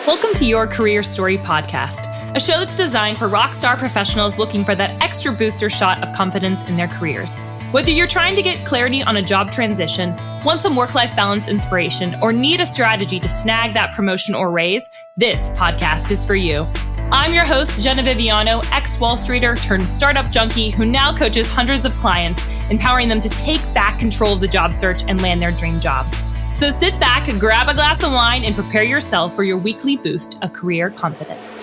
Welcome to Your Career Story podcast, a show that's designed for rockstar professionals looking for that extra booster shot of confidence in their careers. Whether you're trying to get clarity on a job transition, want some work-life balance inspiration, or need a strategy to snag that promotion or raise, this podcast is for you. I'm your host, Jenna Viviano, ex-Wall Streeter turned startup junkie who now coaches hundreds of clients, empowering them to take back control of the job search and land their dream job. So sit back, grab a glass of wine, and prepare yourself for your weekly boost of career confidence.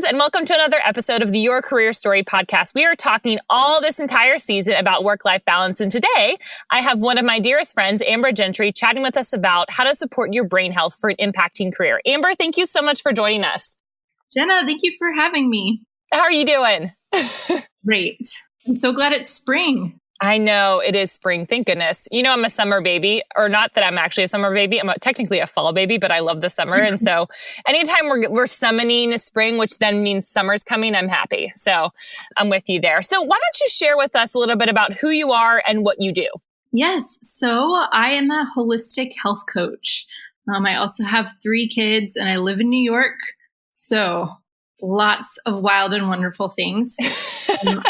And welcome to another episode of the Your Career Story podcast. We are talking all this entire season about work-life balance. And today I have one of my dearest friends, Amber Gentry, chatting with us about how to support your brain health for an impacting career. Amber, thank you so much for joining us. Jenna, thank you for having me. How are you doing? Great. I'm so glad it's spring. I know it is spring. Thank goodness. You know, I'm a summer baby, or not that I'm actually a summer baby. I'm technically a fall baby, but I love the summer. And so anytime we're summoning spring, which then means summer's coming, I'm happy. So I'm with you there. So why don't you share with us a little bit about who you are and what you do? Yes. So I am a holistic health coach. I also have 3 kids and I live in New York. So lots of wild and wonderful things.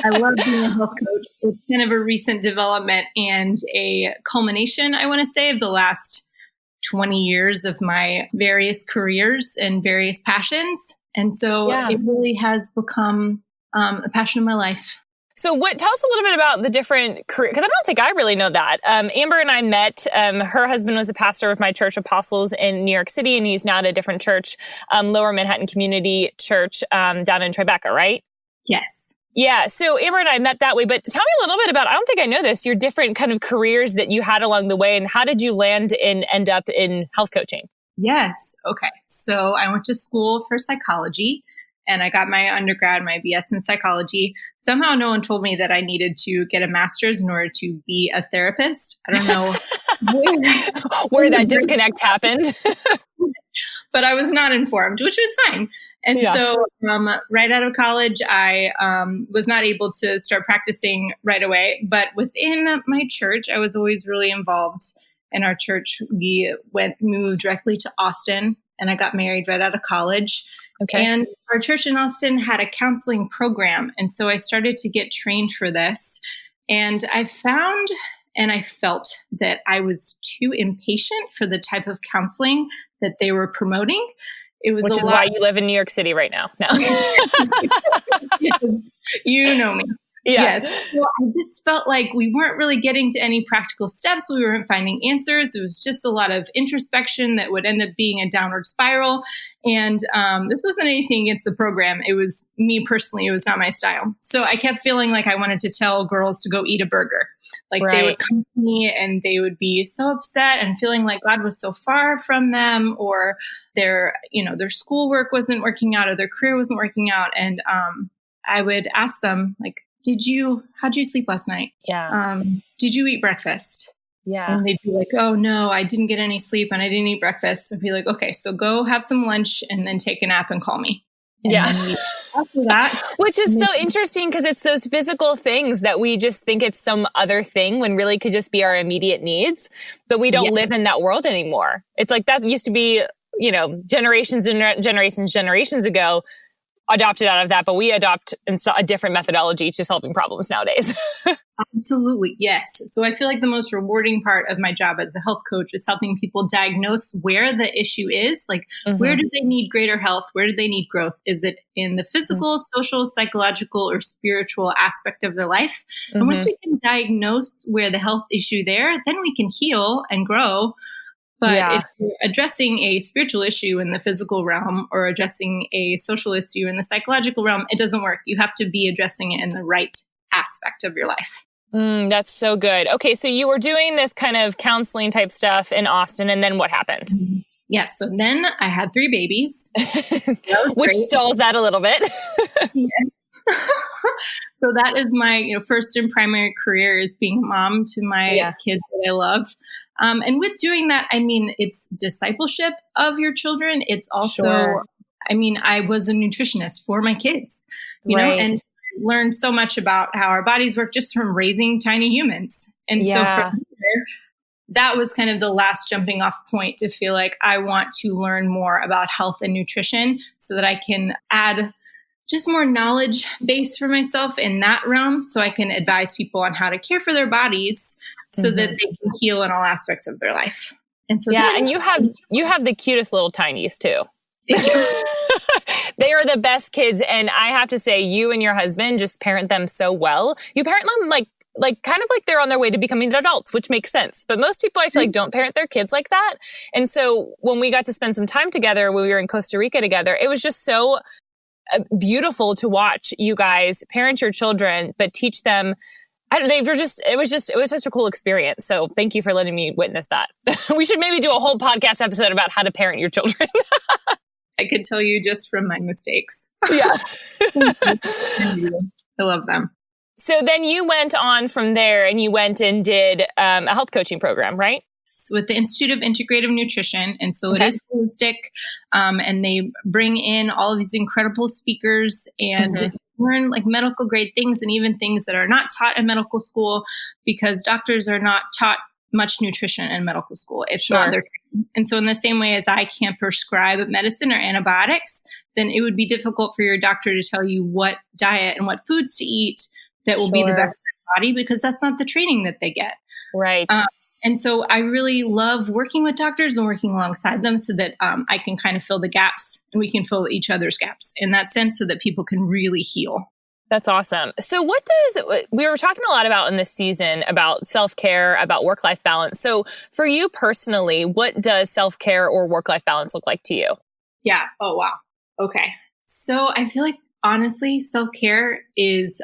I love being a health coach. It's kind of a recent development and a culmination, I want to say, of the last 20 years of my various careers and various passions. And so It really has become a passion of my life. So tell us a little bit about the different careers, because I don't think I really know that. Amber and I met, her husband was the pastor of my church, Apostles, in New York City, and he's now at a different church, Lower Manhattan Community Church down in Tribeca, right? Yes. Yeah. So Amber and I met that way, but tell me a little bit about, I don't think I know this, your different kind of careers that you had along the way, and how did you end up in health coaching? Yes. Okay. So I went to school for psychology. And I got my undergrad, my BS in psychology. Somehow no one told me that I needed to get a master's in order to be a therapist. I don't know where that disconnect happened. But I was not informed, which was fine. And so right out of college, I was not able to start practicing right away. But within my church, I was always really involved. In our church, we moved directly to Austin, and I got married right out of college. Okay. And our church in Austin had a counseling program. And so I started to get trained for this. And I found and I felt that I was too impatient for the type of counseling that they were promoting. It was Which is why you live in New York City right now. No. Yes, you know me. Yeah. Yes. Well, I just felt like we weren't really getting to any practical steps. We weren't finding answers. It was just a lot of introspection that would end up being a downward spiral. And this wasn't anything against the program. It was me personally. It was not my style. So I kept feeling like I wanted to tell girls to go eat a burger. Like They would come to me and they would be so upset and feeling like God was so far from them, or their schoolwork wasn't working out, or their career wasn't working out. And I would ask them, like, how'd you sleep last night? Yeah. Did you eat breakfast? Yeah. And they'd be like, oh no, I didn't get any sleep and I didn't eat breakfast. I'd be like, okay, so go have some lunch and then take a nap and call me. And after that. Which is so interesting, because it's those physical things that we just think it's some other thing when really could just be our immediate needs, but we don't live in that world anymore. It's like that used to be, generations and generations ago, adopted out of that, but we adopt a different methodology to solving problems nowadays. Absolutely. Yes. So I feel like the most rewarding part of my job as a health coach is helping people diagnose where the issue is. Like, where do they need greater health? Where do they need growth? Is it in the physical, social, psychological, or spiritual aspect of their life? And once we can diagnose where the health issue there, then we can heal and grow. But if you're addressing a spiritual issue in the physical realm or addressing a social issue in the psychological realm, it doesn't work. You have to be addressing it in the right aspect of your life. That's so good. Okay, so you were doing this kind of counseling type stuff in Austin, and then what happened? Yes, so then I had 3 babies. Which stalls that a little bit. Yes. So that is my, first and primary career is being a mom to my kids that I love. And with doing that, I mean, it's discipleship of your children. It's also, I was a nutritionist for my kids, you know, and learned so much about how our bodies work just from raising tiny humans. And so from there, that was kind of the last jumping off point to feel like I want to learn more about health and nutrition so that I can add just more knowledge base for myself in that realm so I can advise people on how to care for their bodies so that they can heal in all aspects of their life. And so and you have the cutest little tinies too. They are the best kids. And I have to say, you and your husband just parent them so well. You parent them like kind of like they're on their way to becoming adults, which makes sense. But most people I feel like don't parent their kids like that. And so when we got to spend some time together, when we were in Costa Rica together, it was just so beautiful to watch you guys parent your children, but teach them. It was such a cool experience. So thank you for letting me witness that. We should maybe do a whole podcast episode about how to parent your children. I could tell you just from my mistakes. Yeah. I love them. So then you went on from there and you went and did a health coaching program, right? With the Institute of Integrative Nutrition. And so it is holistic. And they bring in all of these incredible speakers and learn like medical grade things and even things that are not taught in medical school because doctors are not taught much nutrition in medical school. It's not their training. And so in the same way as I can't prescribe medicine or antibiotics, then it would be difficult for your doctor to tell you what diet and what foods to eat that will be the best for your body because that's not the training that they get. Right. And so I really love working with doctors and working alongside them so that I can kind of fill the gaps and we can fill each other's gaps in that sense so that people can really heal. That's awesome. So we were talking a lot about in this season about self-care, about work-life balance. So for you personally, what does self-care or work-life balance look like to you? Yeah. Oh, wow. Okay. So I feel like honestly, self-care is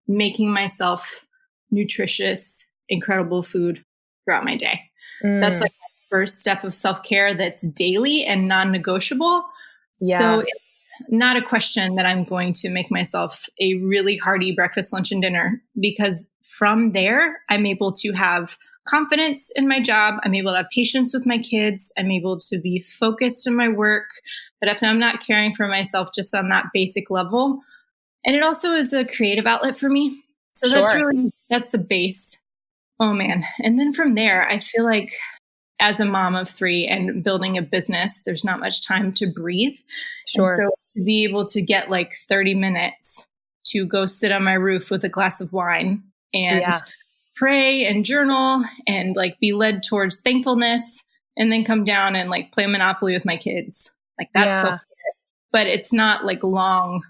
making myself nutritious, incredible food throughout my day. That's like my first step of self-care that's daily and non-negotiable. Yeah. So it's not a question that I'm going to make myself a really hearty breakfast, lunch, and dinner because from there, I'm able to have confidence in my job. I'm able to have patience with my kids. I'm able to be focused in my work. But if I'm not caring for myself just on that basic level, and it also is a creative outlet for me. So that's the base. Oh man. And then from there, I feel like as a mom of 3 and building a business, there's not much time to breathe. And so to be able to get like 30 minutes to go sit on my roof with a glass of wine and pray and journal and like be led towards thankfulness and then come down and like play Monopoly with my kids. Like that's self-care. But it's not like long,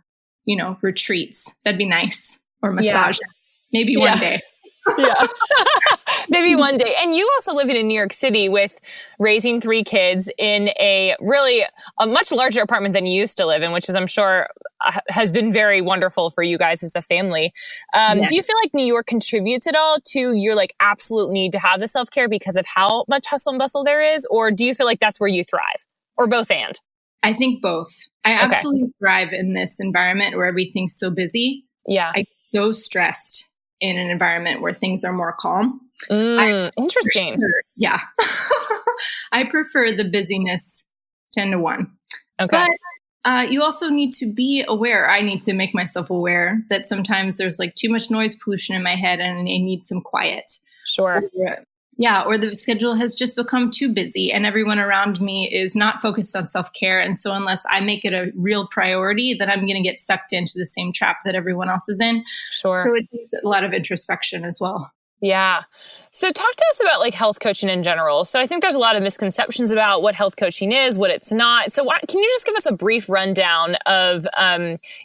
retreats. That'd be nice. Or massages. Maybe one day. Maybe one day. And you also live in New York City with raising 3 kids in a much larger apartment than you used to live in, which is, I'm sure, has been very wonderful for you guys as a family. Do you feel like New York contributes at all to your like absolute need to have the self-care because of how much hustle and bustle there is? Or do you feel like that's where you thrive? Or both and? I think both. I absolutely thrive in this environment where everything's so busy. Yeah. I get so stressed in an environment where things are more calm. Interesting. I prefer the busyness 10 to 1. Okay. But you also need to be aware. I need to make myself aware that sometimes there's like too much noise pollution in my head and I need some quiet. Sure. Or the schedule has just become too busy and everyone around me is not focused on self-care. And so unless I make it a real priority, then I'm going to get sucked into the same trap that everyone else is in. Sure. So it takes a lot of introspection as well. Yeah. So talk to us about like health coaching in general. So I think there's a lot of misconceptions about what health coaching is, what it's not. So can you just give us a brief rundown of,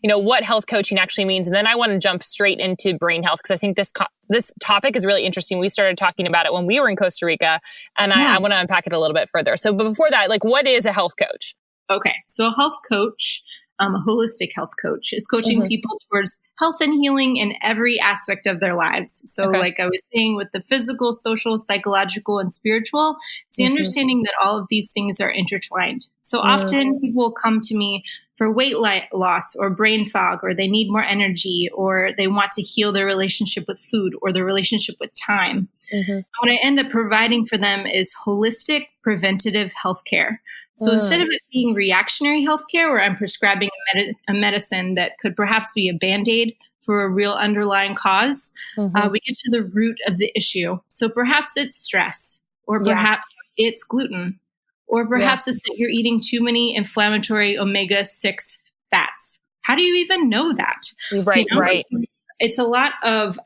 what health coaching actually means? And then I want to jump straight into brain health because I think this topic is really interesting. We started talking about it when we were in Costa Rica and I want to unpack it a little bit further. So but before that, like what is a health coach? Okay. So a health coach, a holistic health coach is coaching people towards health and healing in every aspect of their lives. So like I was saying with the physical, social, psychological, and spiritual, it's the understanding that all of these things are intertwined. So often people will come to me for weight loss or brain fog, or they need more energy, or they want to heal their relationship with food or their relationship with time. What I end up providing for them is holistic preventative healthcare. So instead of it being reactionary healthcare, where I'm prescribing a medicine that could perhaps be a Band-Aid for a real underlying cause, we get to the root of the issue. So perhaps it's stress, or perhaps it's gluten, or perhaps it's that you're eating too many inflammatory omega-6 fats. How do you even know that? Right, you know? right. It's a lot of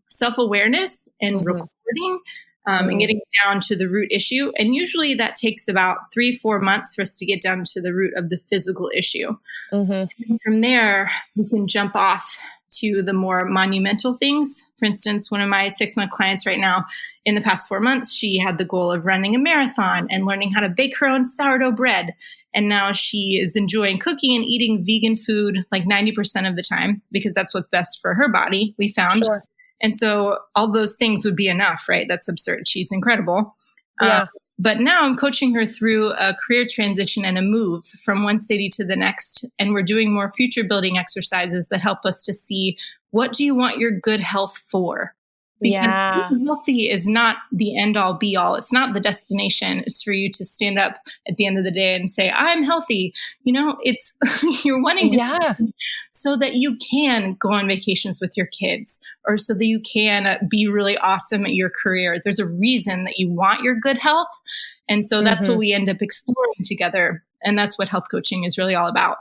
self-awareness and recording and getting down to the root issue. And usually that takes about 3-4 months for us to get down to the root of the physical issue. And from there, we can jump off to the more monumental things. For instance, one of my 6-month clients right now, in the past 4 months, she had the goal of running a marathon and learning how to bake her own sourdough bread. And now she is enjoying cooking and eating vegan food like 90% of the time, because that's what's best for her body, we found. Sure. And so all those things would be enough, right? That's absurd. She's incredible. Yeah. But now I'm coaching her through a career transition and a move from one city to the next. And we're doing more future building exercises that help us to see, what do you want your good health for? Because being healthy is not the end all be all. It's not the destination. It's for you to stand up at the end of the day and say, I'm healthy. You know, it's you're wanting to so that you can go on vacations with your kids, or so that you can be really awesome at your career. There's a reason that you want your good health. And so that's what we end up exploring together. And that's what health coaching is really all about.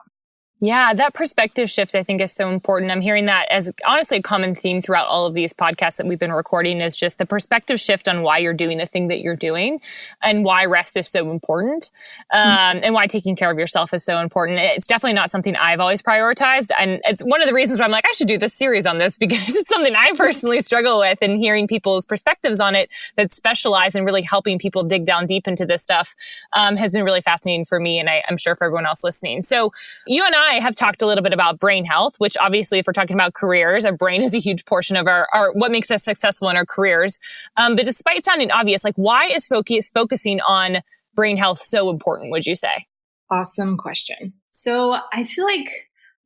Yeah, that perspective shift, I think, is so important. I'm hearing that as honestly a common theme throughout all of these podcasts that we've been recording, is just the perspective shift on why you're doing the thing that you're doing, and why rest is so important, and why taking care of yourself is so important. It's definitely not something I've always prioritized. And it's one of the reasons why I'm like, I should do this series on this, because it's something I personally struggle with, and hearing people's perspectives on it that specialize in really helping people dig down deep into this stuff has been really fascinating for me, and I'm sure for everyone else listening. So you and I have talked a little bit about brain health, which obviously, if we're talking about careers, our brain is a huge portion of our what makes us successful in our careers. But despite sounding obvious, like, why is focusing on brain health so important, would you say? Awesome question. So I feel like,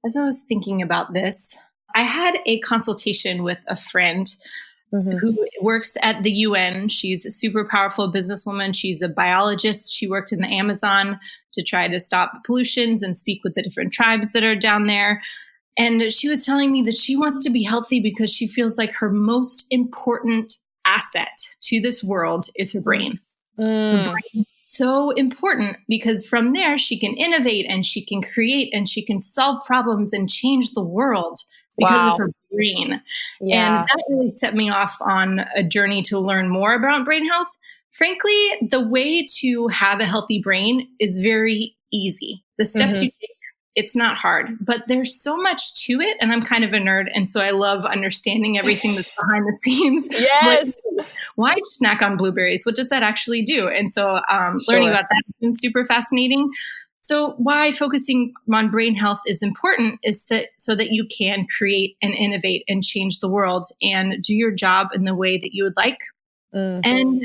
as I was thinking about this, I had a consultation with a friend who works at the UN. She's a super powerful businesswoman. She's a biologist. She worked in the Amazon to try to stop pollutions and speak with the different tribes that are down there. And she was telling me that she wants to be healthy because she feels like her most important asset to this world is her brain. Her brain is so important, because from there she can innovate and she can create and she can solve problems and change the world because of her brain. And that really set me off on a journey to learn more about brain health. Frankly, the way to have a healthy brain is very easy. The steps you take, it's not hard, but there's so much to it. And I'm kind of a nerd. And so I love understanding everything that's behind the scenes. Yes. Like, why snack on blueberries? What does that actually do? And so learning about that has been super fascinating. So why focusing on brain health is important is so that you can create and innovate and change the world and do your job in the way that you would like. And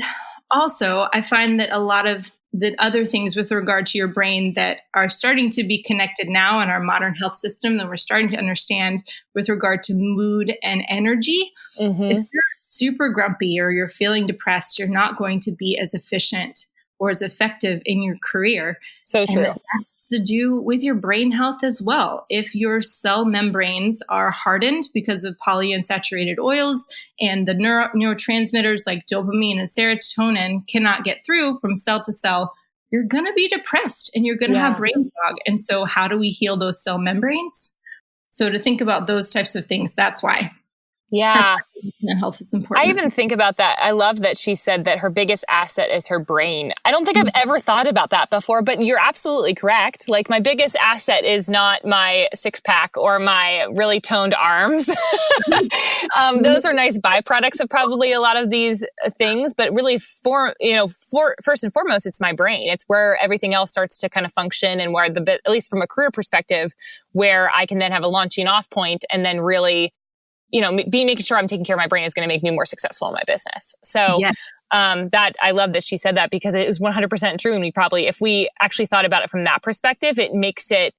also, I find that a lot of the other things with regard to your brain that are starting to be connected now in our modern health system that we're starting to understand with regard to mood and energy. If you're super grumpy or you're feeling depressed, you're not going to be as efficient or as effective in your career. So true. And that has to do with your brain health as well. If your cell membranes are hardened because of polyunsaturated oils and the neurotransmitters like dopamine and serotonin cannot get through from cell to cell, you're going to be depressed and you're going to have brain fog. And so how do we heal those cell membranes? So to think about those types of things, that's why. Yeah. And health is important. I even think about that. I love that she said that her biggest asset is her brain. I don't think I've ever thought about that before, but you're absolutely correct. Like, my biggest asset is not my 6-pack or my really toned arms. Those are nice byproducts of probably a lot of these things, but really first and foremost, it's my brain. It's where everything else starts to kind of function, and where at least from a career perspective, where I can then have a launching off point and then really, making sure I'm taking care of my brain is going to make me more successful in my business. So that I love that she said that, because it is 100% true. And if we actually thought about it from that perspective, it makes it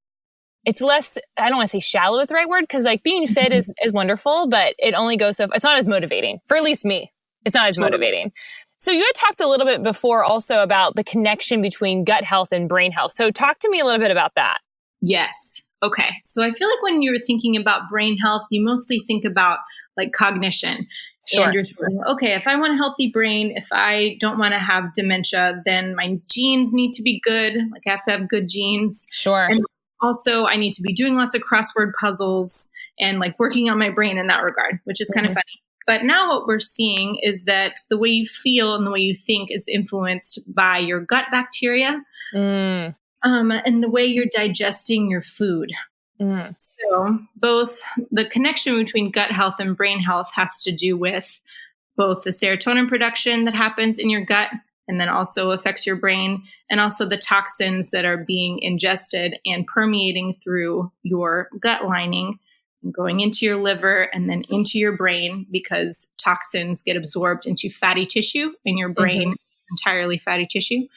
it's less, I don't want to say shallow is the right word, because like being fit is wonderful, but it only goes so, it's not as motivating for at least me. It's not as motivating. So you had talked a little bit before also about the connection between gut health and brain health. So talk to me a little bit about that. Yes. Okay. So I feel like when you're thinking about brain health, you mostly think about like cognition. Sure. And you're thinking, okay, if I want a healthy brain, if I don't want to have dementia, then my genes need to be good. Like I have to have good genes. Sure. And also I need to be doing lots of crossword puzzles and like working on my brain in that regard, which is kind of funny. But now what we're seeing is that the way you feel and the way you think is influenced by your gut bacteria and the way you're digesting your food. So both the connection between gut health and brain health has to do with both the serotonin production that happens in your gut and then also affects your brain, and also the toxins that are being ingested and permeating through your gut lining and going into your liver and then into your brain, because toxins get absorbed into fatty tissue, and your brain is entirely fatty tissue.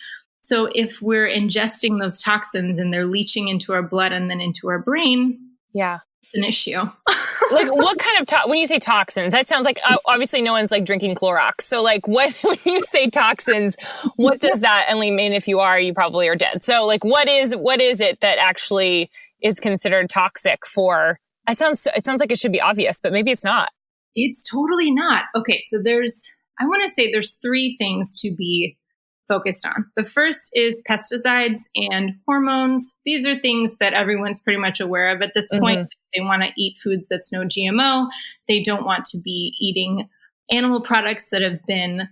So if we're ingesting those toxins and they're leaching into our blood and then into our brain, it's an issue. Like what kind of, when you say toxins, that sounds like, obviously no one's like drinking Clorox. So like when you say toxins, what does that, and I mean, if you are, you probably are dead. So like, what is it that actually is considered toxic for, it sounds like it should be obvious, but maybe it's not. It's totally not. Okay. So I want to say there's three things to be focused on. The first is pesticides and hormones. These are things that everyone's pretty much aware of at this point. They want to eat foods that's no GMO. They don't want to be eating animal products that have been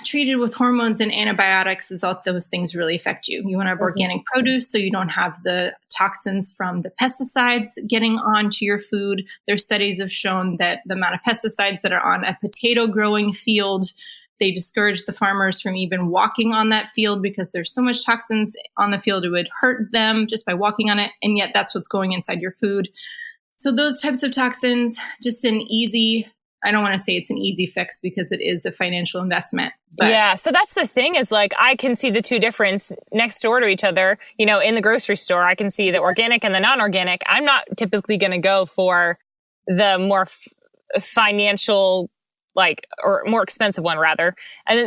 treated with hormones and antibiotics, as all those things really affect you. You want to have organic produce so you don't have the toxins from the pesticides getting onto your food. There's studies have shown that the amount of pesticides that are on a potato growing field, they discourage the farmers from even walking on that field because there's so much toxins on the field, it would hurt them just by walking on it. And yet that's what's going inside your food. So those types of toxins, just I don't want to say it's an easy fix because it is a financial investment. But yeah. So that's the thing is like, I can see the two difference next door to each other, in the grocery store. I can see the organic and the non-organic. I'm not typically going to go for the more financial, or more expensive one rather.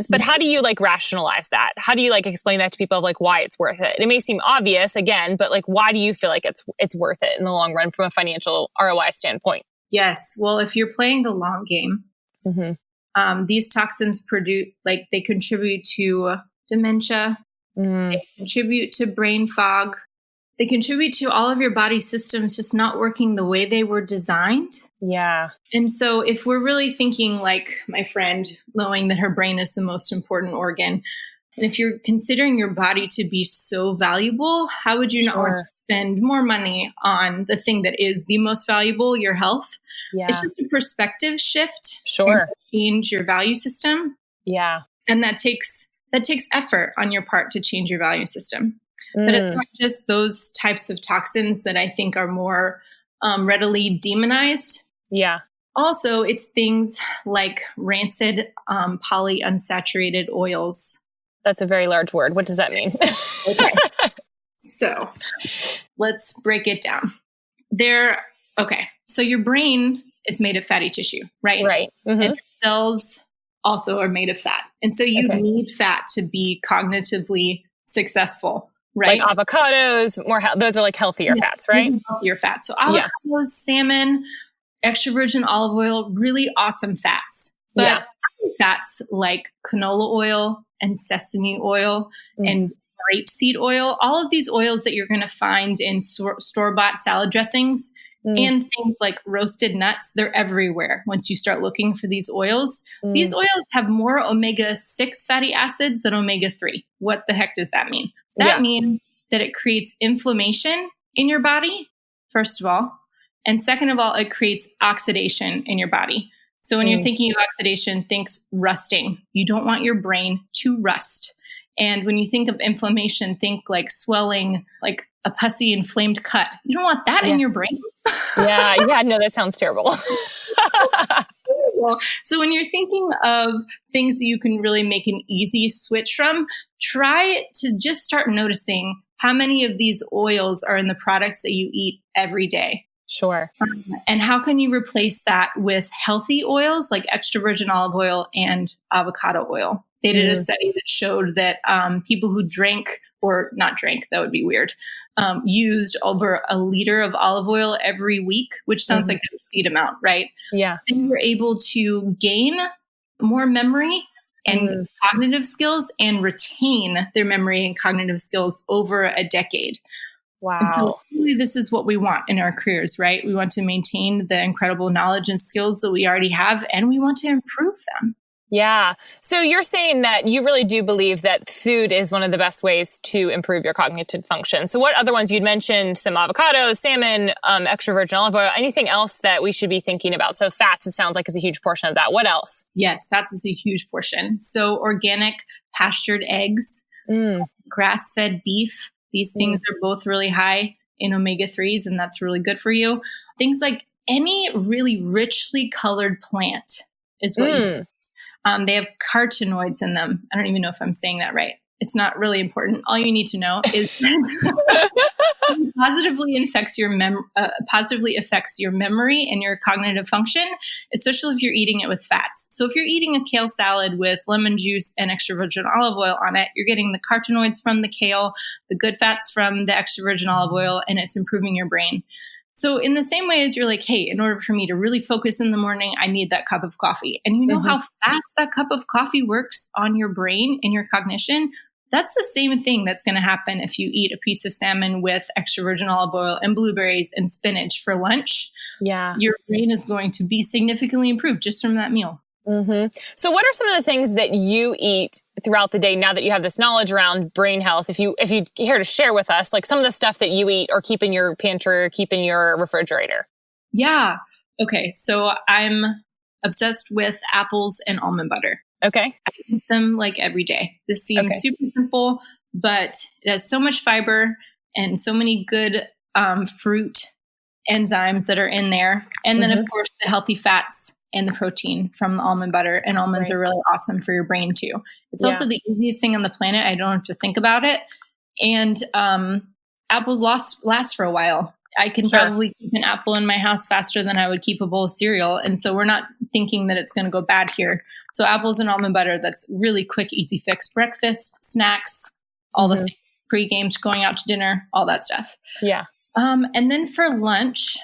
But how do you rationalize that? How do you explain that to people of why it's worth it? It may seem obvious again, but why do you feel like it's worth it in the long run from a financial ROI standpoint? Yes. Well, if you're playing the long game, these toxins they contribute to dementia. They contribute to brain fog. They contribute to all of your body systems just not working the way they were designed. Yeah. And so if we're really thinking like my friend, knowing that her brain is the most important organ, and if you're considering your body to be so valuable, how would you not want to spend more money on the thing that is the most valuable, your health? Yeah. It's just a perspective shift. Sure. Change your value system. Yeah. And that takes effort on your part to change your value system. But it's not just those types of toxins that I think are more readily demonized. Yeah. Also, it's things like rancid polyunsaturated oils. That's a very large word. What does that mean? Okay. So let's break it down. So your brain is made of fatty tissue, right? Right. And your cells also are made of fat. And so you need fat to be cognitively successful. Right. Like avocados, those are healthier fats, right? Healthier fats. So avocados, salmon, extra virgin olive oil, really awesome fats. But fats like canola oil and sesame oil and rapeseed oil, all of these oils that you're going to find in store-bought salad dressings and things like roasted nuts, they're everywhere. Once you start looking for these oils have more omega-6 fatty acids than omega-3. What the heck does that mean? That means that it creates inflammation in your body, first of all. And second of all, it creates oxidation in your body. So when you're thinking of oxidation, think rusting. You don't want your brain to rust. And when you think of inflammation, think like swelling, like a pussy inflamed cut. You don't want that in your brain. No, that sounds terrible. So when you're thinking of things that you can really make an easy switch from, try to just start noticing how many of these oils are in the products that you eat every day? Sure. And how can you replace that with healthy oils like extra virgin olive oil and avocado oil? They did a study that showed that people who drank, or not drank, that would be weird, used over a liter of olive oil every week, which sounds like a obscene amount, right? Yeah. And were able to gain more memory and cognitive skills and retain their memory and cognitive skills over a decade. Wow. And so really this is what we want in our careers, right? We want to maintain the incredible knowledge and skills that we already have, and we want to improve them. Yeah. So you're saying that you really do believe that food is one of the best ways to improve your cognitive function. So what other ones? You'd mentioned some avocados, salmon, extra virgin olive oil, anything else that we should be thinking about? So fats, it sounds like, is a huge portion of that. What else? Yes, fats is a huge portion. So organic pastured eggs, grass-fed beef, these things are both really high in omega-3s, and that's really good for you. Things like any really richly colored plant is what you eat. They have carotenoids in them. I don't even know if I'm saying that right. It's not really important. All you need to know is positively affects your memory and your cognitive function, especially if you're eating it with fats. So if you're eating a kale salad with lemon juice and extra virgin olive oil on it, you're getting the carotenoids from the kale, the good fats from the extra virgin olive oil, and it's improving your brain. So in the same way as you're like, hey, in order for me to really focus in the morning, I need that cup of coffee. And you know how fast that cup of coffee works on your brain and your cognition? That's the same thing that's going to happen if you eat a piece of salmon with extra virgin olive oil and blueberries and spinach for lunch. Yeah. Your brain is going to be significantly improved just from that meal. So what are some of the things that you eat throughout the day now that you have this knowledge around brain health? If you care to share with us, like some of the stuff that you eat or keep in your pantry or keep in your refrigerator. Yeah. Okay. So I'm obsessed with apples and almond butter. Okay. I eat them like every day. This seems super simple, but it has so much fiber and so many good fruit enzymes that are in there. And then, of course, the healthy fats and the protein from the almond butter. And almonds are really awesome for your brain, too. It's also the easiest thing on the planet. I don't have to think about it. And apples last for a while. I can probably keep an apple in my house faster than I would keep a bowl of cereal. And so we're not thinking that it's going to go bad here. So apples and almond butter, that's really quick, easy fix. Breakfast, snacks, all the things, pre-game, going out to dinner, all that stuff. Yeah. And then for lunch,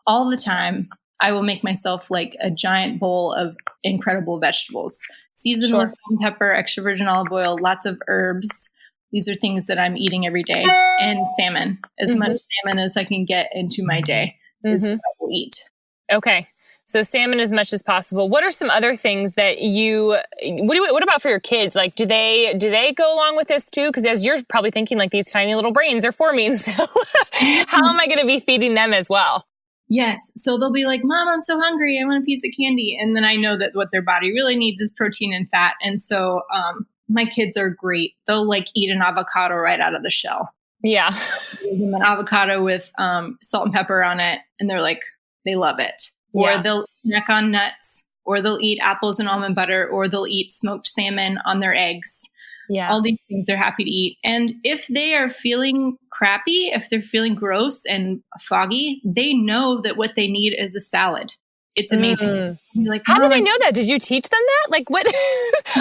all the time, I will make myself like a giant bowl of incredible vegetables, seasoned with salt and pepper, extra virgin olive oil, lots of herbs. These are things that I'm eating every day. And salmon, as much salmon as I can get into my day is what I will eat. Okay. So salmon as much as possible. What are some other things that what about for your kids? Like, do they go along with this too? Because as you're probably thinking, like, these tiny little brains are forming. So how am I going to be feeding them as well? Yes. So they'll be like, Mom, I'm so hungry. I want a piece of candy. And then I know that what their body really needs is protein and fat. And so my kids are great. They'll like eat an avocado right out of the shell. Yeah. Give them an avocado with salt and pepper on it. And they're like, they love it. Or they'll snack on nuts, or they'll eat apples and almond butter, or they'll eat smoked salmon on their eggs. Yeah. All these things they're happy to eat. And if they are feeling crappy, if they're feeling gross and foggy, they know that what they need is a salad. It's amazing. Like, how do they know that? Did you teach them that? Like, what?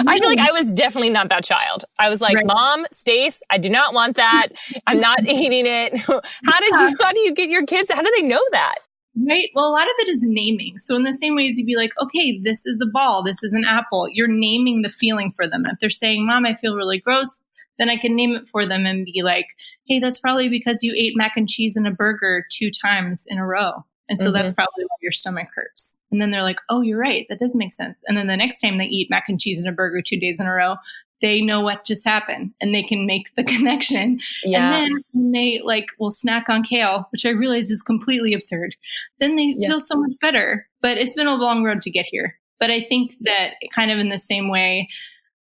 I feel like I was definitely not that child. I was like, Mom, Stace, I do not want that. I'm not eating it. How do you get your kids? How do they know that? Right. Well, a lot of it is naming. So in the same way as you'd be like, okay, this is a ball, this is an apple, you're naming the feeling for them. If they're saying, Mom, I feel really gross, then I can name it for them and be like, hey, that's probably because you ate mac and cheese and a burger 2 times in a row. And so that's probably why your stomach hurts. And then they're like, oh, you're right. That does make sense. And then the next time they eat mac and cheese and a burger 2 days in a row, they know what just happened and they can make the connection. Yeah. And then they will snack on kale, which I realize is completely absurd. Then they feel so much better, but it's been a long road to get here. But I think that kind of in the same way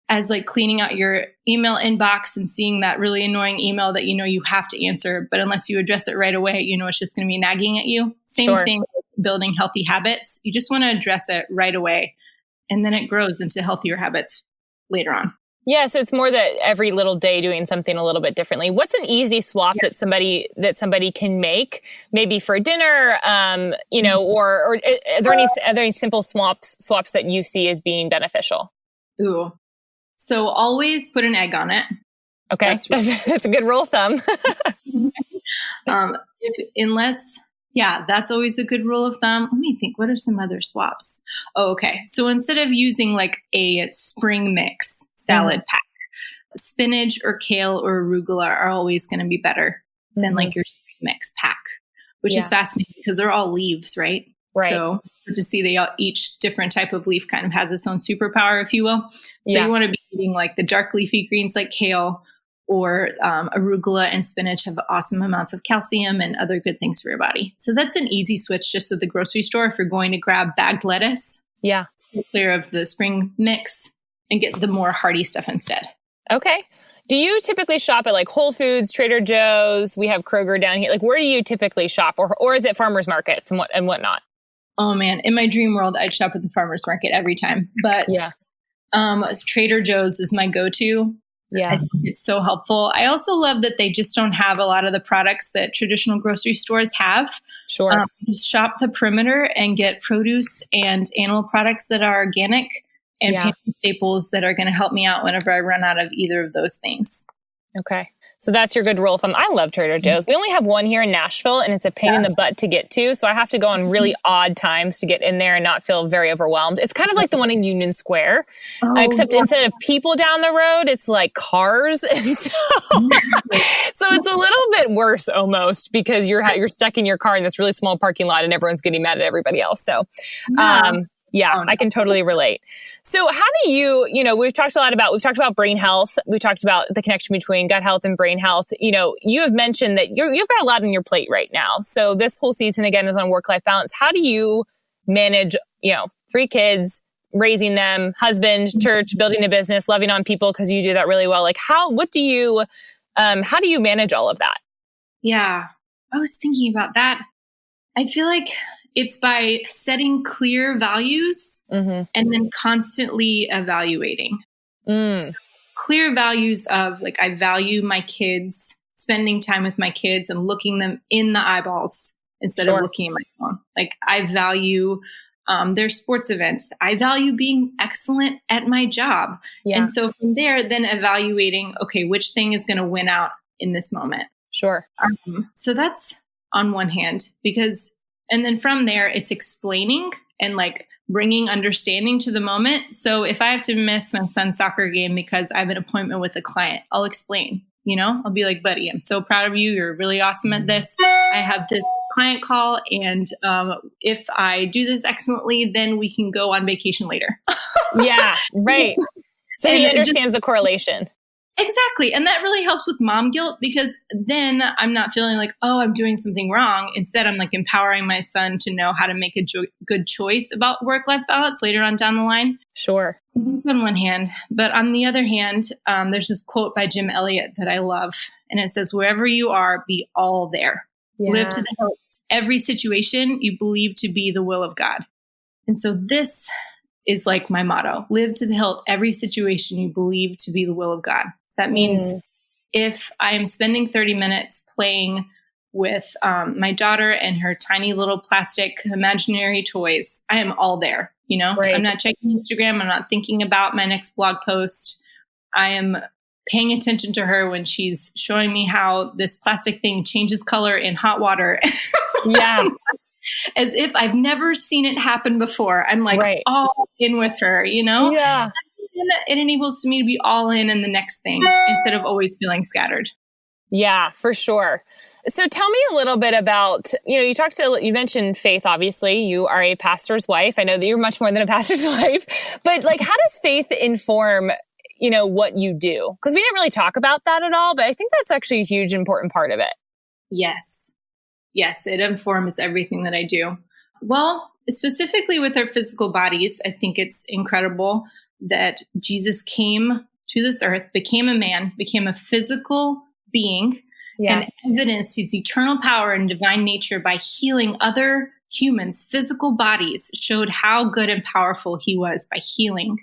as like cleaning out your email inbox and seeing that really annoying email that, you have to answer, but unless you address it right away, it's just going to be nagging at you. Same thing with building healthy habits. You just want to address it right away. And then it grows into healthier habits later on. Yeah, so it's more that every little day doing something a little bit differently. What's an easy swap that somebody can make, maybe for dinner, or are there any simple swaps that you see as being beneficial? Ooh. So always put an egg on it. Okay, that's a good rule of thumb. That's always a good rule of thumb. Let me think, what are some other swaps? Oh, okay. So instead of using like a spring mix salad pack, spinach or kale or arugula are always going to be better than like your spring mix pack, which is fascinating because they're all leaves, right? Right. So to see each different type of leaf kind of has its own superpower, if you will. So you want to be eating like the dark leafy greens like kale or arugula and spinach have awesome amounts of calcium and other good things for your body. So that's an easy switch just at the grocery store. If you're going to grab bagged lettuce, stay clear of the spring mix and get the more hearty stuff instead. Okay. Do you typically shop at like Whole Foods, Trader Joe's? We have Kroger down here. Like, where do you typically shop, or is it farmers markets and whatnot? Oh man, in my dream world, I'd shop at the farmers market every time. But Trader Joe's is my go-to. Yeah, I think it's so helpful. I also love that they just don't have a lot of the products that traditional grocery stores have. Sure. Just shop the perimeter and get produce and animal products that are organic and pantry staples that are going to help me out whenever I run out of either of those things. Okay. So that's your good rule of thumb. I love Trader Joe's. We only have one here in Nashville, and it's a pain in the butt to get to. So I have to go on really odd times to get in there and not feel very overwhelmed. It's kind of like the one in Union Square, except instead of people down the road, it's like cars. And so it's a little bit worse almost because you're stuck in your car in this really small parking lot and everyone's getting mad at everybody else. So, I can totally relate. So how do we've talked about brain health. We talked about the connection between gut health and brain health. You have mentioned that you've got a lot on your plate right now. So this whole season again is on work-life balance. How do you manage, 3 kids, raising them, husband, church, building a business, loving on people because you do that really well? Like how do you manage all of that? Yeah, I was thinking about that. I feel like it's by setting clear values and then constantly evaluating. So clear values of like, I value my kids, spending time with my kids and looking them in the eyeballs instead of looking at my phone. Like I value their sports events. I value being excellent at my job. Yeah. And so from there, then evaluating, okay, which thing is going to win out in this moment? Sure. So that's on one hand and then from there, it's explaining and like bringing understanding to the moment. So if I have to miss my son's soccer game because I have an appointment with a client, I'll explain, I'll be like, buddy, I'm so proud of you. You're really awesome at this. I have this client call. And if I do this excellently, then we can go on vacation later. Yeah, right. So he understands the correlation. Exactly. And that really helps with mom guilt because then I'm not feeling like, oh, I'm doing something wrong. Instead, I'm like empowering my son to know how to make a good choice about work-life balance later on down the line. Sure. That's on one hand. But on the other hand, there's this quote by Jim Elliott that I love. And it says, wherever you are, be all there. Yeah. Live to the hilt. Every situation you believe to be the will of God. And so this is like my motto, live to the hilt, every situation you believe to be the will of God. So that means if I am spending 30 minutes playing with my daughter and her tiny little plastic imaginary toys, I am all there, Right. I'm not checking Instagram. I'm not thinking about my next blog post. I am paying attention to her when she's showing me how this plastic thing changes color in hot water. Yeah. As if I've never seen it happen before. I'm like all in with her, Yeah. And it enables me to be all in the next thing instead of always feeling scattered. Yeah, for sure. So tell me a little bit about, you mentioned faith, obviously. You are a pastor's wife. I know that you're much more than a pastor's wife, but like, how does faith inform, what you do? Because we didn't really talk about that at all, but I think that's actually a huge, important part of it. Yes. Yes, it informs everything that I do. Well, specifically with our physical bodies, I think it's incredible that Jesus came to this earth, became a man, became a physical being, and evidenced his eternal power and divine nature by healing other humans' physical bodies, showed how good and powerful he was by healing.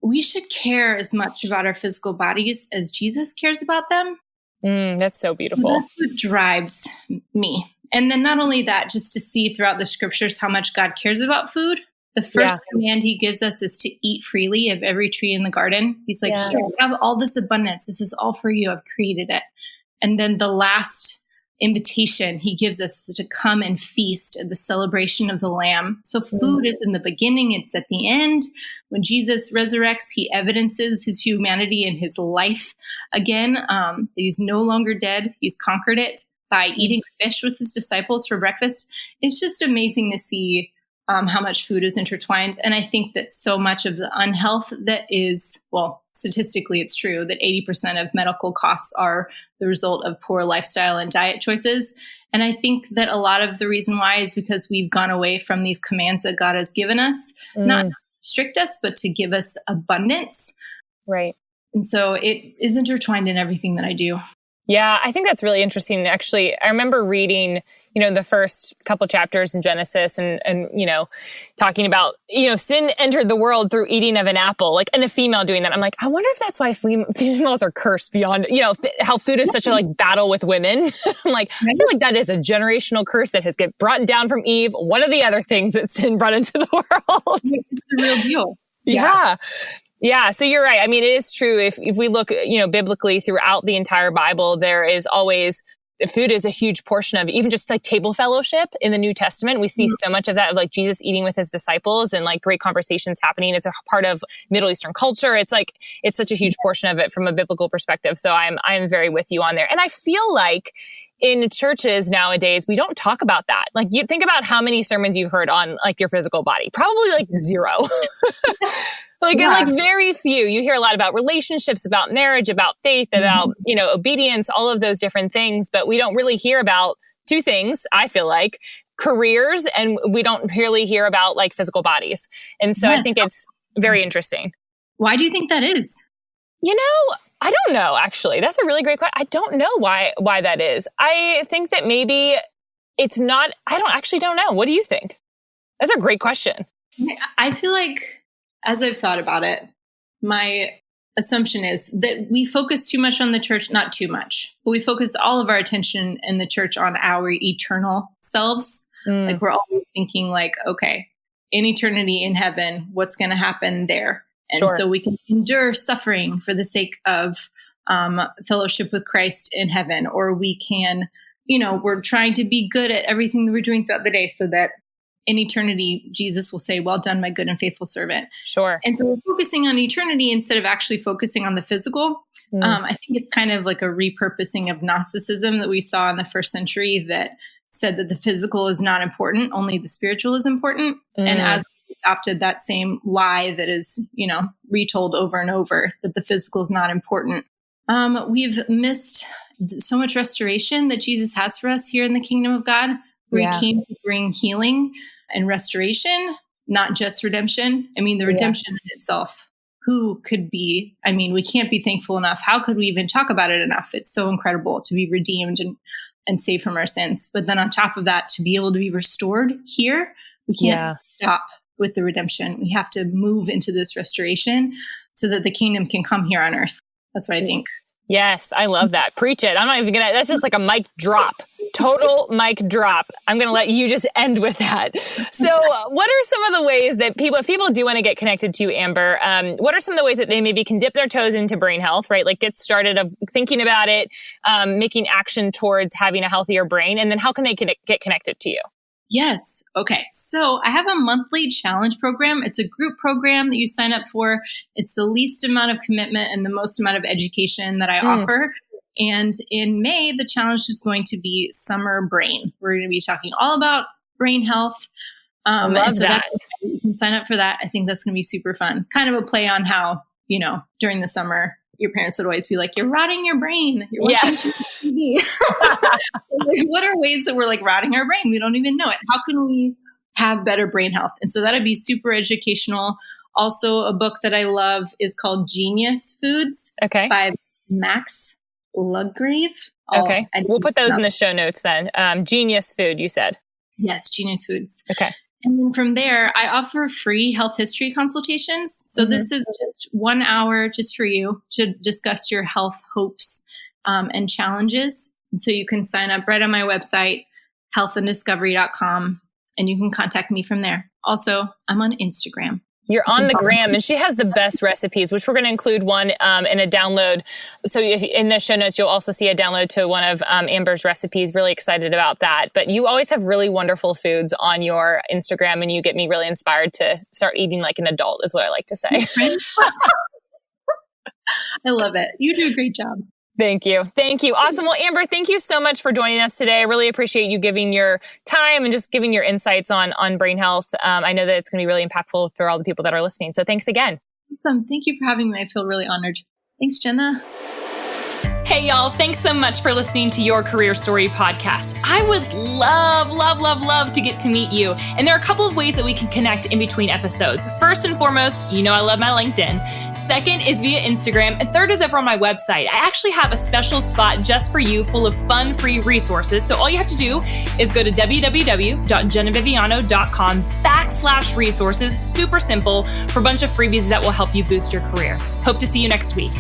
we should care as much about our physical bodies as Jesus cares about them. That's so beautiful. That's what drives me. And then not only that, just to see throughout the scriptures how much God cares about food. The first command he gives us is to eat freely of every tree in the garden. He's like, here, have all this abundance. This is all for you. I've created it. And then the last invitation he gives us is to come and feast at the celebration of the Lamb. So food is in the beginning. It's at the end. When Jesus resurrects, he evidences his humanity and his life again. He's no longer dead. He's conquered it by eating fish with his disciples for breakfast. It's just amazing to see how much food is intertwined. And I think that so much of the unhealth that is, well, statistically, it's true that 80% of medical costs are the result of poor lifestyle and diet choices. And I think that a lot of the reason why is because we've gone away from these commands that God has given us, not to restrict us, but to give us abundance. Right. And so it is intertwined in everything that I do. Yeah, I think that's really interesting. Actually, I remember reading, the first couple chapters in Genesis and talking about, sin entered the world through eating of an apple, and a female doing that. I'm like, I wonder if that's why females are cursed beyond, how food is such a battle with women. I'm like, I feel like that is a generational curse that has get brought down from Eve. One of the other things that sin brought into the world. It's the real deal. Yeah. Yeah. So you're right. I mean, it is true. If we look, biblically throughout the entire Bible, there is always food is a huge portion of even just table fellowship in the New Testament. We see so much of that, of Jesus eating with his disciples and great conversations happening. It's a part of Middle Eastern culture. It's such a huge portion of it from a biblical perspective. So I'm very with you on there. And I feel like in churches nowadays, we don't talk about that. You think about how many sermons you've heard on your physical body, probably zero. Very few. You hear a lot about relationships, about marriage, about faith, about, obedience, all of those different things. But we don't really hear about two things, I feel like, careers, and we don't really hear about physical bodies. And so I think it's very interesting. Why do you think that is? I don't know, actually. That's a really great question. I don't know why that is. I think that maybe it's not, I don't know. What do you think? That's a great question. I feel like, as I've thought about it, my assumption is that we focus too much on the church, not too much, but we focus all of our attention in the church on our eternal selves. We're always thinking okay, in eternity in heaven, what's going to happen there? And so we can endure suffering for the sake of fellowship with Christ in heaven, or we can, we're trying to be good at everything that we're doing throughout the day so that in eternity, Jesus will say, well done, my good and faithful servant. Sure. And so we're focusing on eternity instead of actually focusing on the physical. I think it's kind of like a repurposing of Gnosticism that we saw in the first century that said that the physical is not important, only the spiritual is important. And as we adopted that same lie that is, retold over and over, that the physical is not important, we've missed so much restoration that Jesus has for us here in the kingdom of God, where he came to bring healing and restoration, not just redemption. I mean, the redemption in itself, who could be, we can't be thankful enough. How could we even talk about it enough? It's so incredible to be redeemed and saved from our sins. But then on top of that, to be able to be restored here, we can't stop with the redemption. We have to move into this restoration so that the kingdom can come here on earth. That's what I think. Yes, I love that. Preach it. I'm not even going to, that's just like a mic drop, total mic drop. I'm going to let you just end with that. So what are some of the ways that if people do want to get connected to you, Amber, what are some of the ways that they maybe can dip their toes into brain health, right? Get started of thinking about it, making action towards having a healthier brain, and then how can they get connected to you? Yes. Okay. So I have a monthly challenge program. It's a group program that you sign up for. It's the least amount of commitment and the most amount of education that I offer. And in May, the challenge is going to be Summer Brain. We're going to be talking all about brain health. Love that. You can sign up for that. I think that's going to be super fun. Kind of a play on how, during the summer, your parents would always be like, you're rotting your brain. You're watching too much TV. What are ways that we're rotting our brain? We don't even know it. How can we have better brain health? And so that'd be super educational. Also, a book that I love is called Genius Foods by Max Ludgrave. Okay. We'll put those in the show notes then. Genius Food, you said. Yes, Genius Foods. Okay. And then from there, I offer free health history consultations. So this is just 1 hour just for you to discuss your health hopes and challenges. And so you can sign up right on my website, healthanddiscovery.com, and you can contact me from there. Also, I'm on Instagram. You're on the gram, and she has the best recipes, which we're going to include one in a download. So if, in the show notes, you'll also see a download to one of Amber's recipes. Really excited about that. But you always have really wonderful foods on your Instagram, and you get me really inspired to start eating like an adult, is what I like to say. I love it. You do a great job. Thank you. Thank you. Awesome. Well, Amber, thank you so much for joining us today. I really appreciate you giving your time and just giving your insights on brain health. I know that it's going to be really impactful for all the people that are listening. So thanks again. Awesome. Thank you for having me. I feel really honored. Thanks, Jenna. Hey, y'all. Thanks so much for listening to Your Career Story podcast. I would love to get to meet you. And there are a couple of ways that we can connect in between episodes. First and foremost, you know I love my LinkedIn. Second is via Instagram. And third is over on my website. I actually have a special spot just for you full of fun, free resources. So all you have to do is go to www.jennaviviano.com/resources. Super simple, for a bunch of freebies that will help you boost your career. Hope to see you next week.